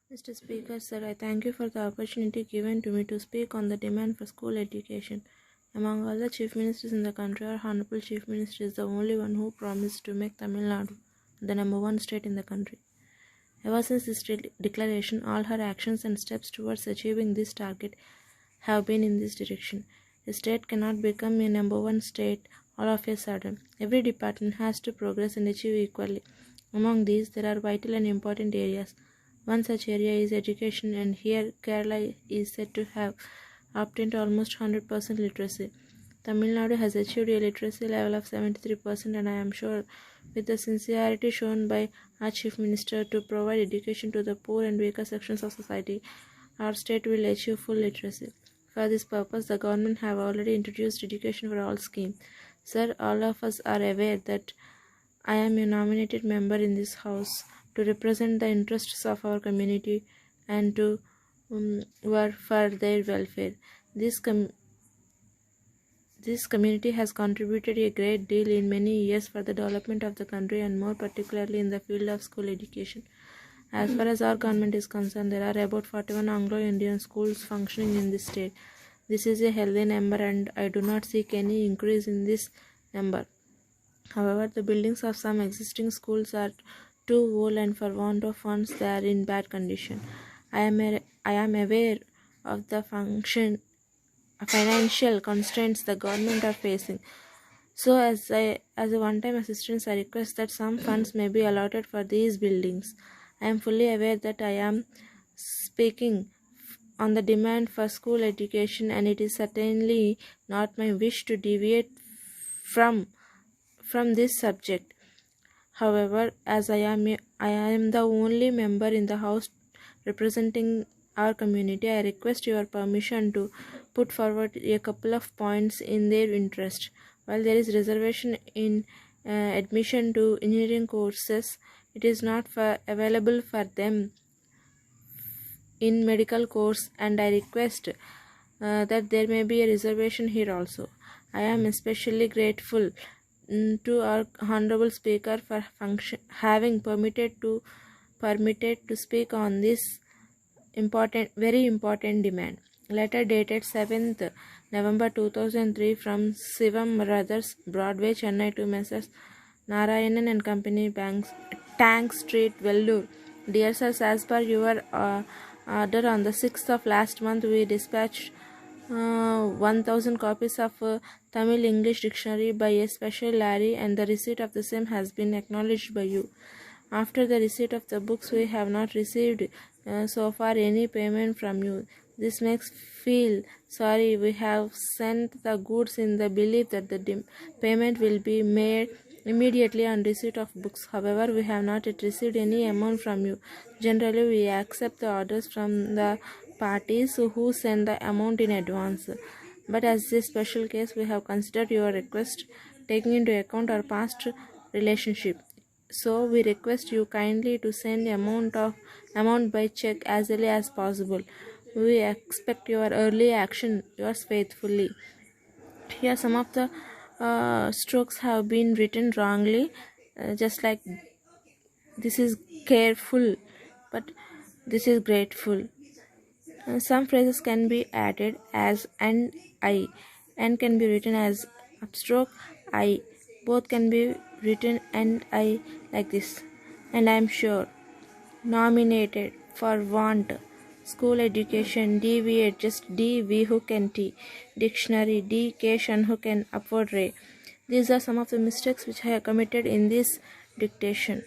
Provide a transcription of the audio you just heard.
Mr. Speaker, sir, I thank you for the opportunity given to me to speak on the demand for school education. Among all the chief ministers in the country, our Honorable Chief Minister is the only one who promised to make Tamil Nadu the number one state in the country. Ever since this declaration, all her actions and steps towards achieving this target have been in this direction. A state cannot become a number one state all of a sudden. Every department has to progress and achieve equally. Among these, there are vital and important areas. One such area is education, and here Kerala is said to have obtained almost 100% literacy. Tamil Nadu has achieved a literacy level of 73%, and I am sure, with the sincerity shown by our Chief Minister to provide education to the poor and weaker sections of society, our state will achieve full literacy. For this purpose, the government have already introduced Education for All scheme. Sir, all of us are aware that I am a nominated member in this house to represent the interests of our community and to work for their welfare. This community has contributed a great deal in many years for the development of the country, and more particularly in the field of school education. As far as our government is concerned, there are about 41 Anglo-Indian schools functioning in this state. This is a healthy number, and I do not seek any increase in this number. However, the buildings of some existing schools are too old, and for want of funds they are in bad condition. I am aware of the financial constraints the government are facing. So as a one-time assistance, I request that some funds may be allotted for these buildings. I am fully aware that I am speaking on the demand for school education, and it is certainly not my wish to deviate from this subject. However, as I am the only member in the house representing our community, I request your permission to put forward a couple of points in their interest. While there is reservation in admission to engineering courses, it is not available for them in medical course, and I request that there may be a reservation here also. I am especially grateful to our Honorable Speaker for having permitted to speak on this very important demand. Letter dated 7th November 2003 from Sivam Brothers, Broadway, Chennai, to Messrs. Narayanan and Company, Banks, Tank Street, Vellore. Dear sirs, as per your order on the 6th of last month, we dispatched 1000 copies of Tamil English dictionary by a special Larry, and the receipt of the same has been acknowledged by you. After the receipt of the books, we have not received so far any payment from you. This makes feel sorry. We have sent the goods in the belief that the payment will be made immediately on receipt of books. However, we have not yet received any amount from you. Generally, we accept the orders from the parties who send the amount in advance. But as a special case, we have considered your request, taking into account our past relationship. So we request you kindly to send amount by check as early as possible. We expect your early action. Yours faithfully. Here some of the strokes have been written wrongly, just like this is careful, but this is grateful. Some phrases can be added as and I, and can be written as upstroke I. Both can be written and I, like this. And I am sure. Nominated for want. School education, deviate, just D, V hook and T. Dictionary, D, K, Shan hook and upward ray. These are some of the mistakes which I have committed in this dictation.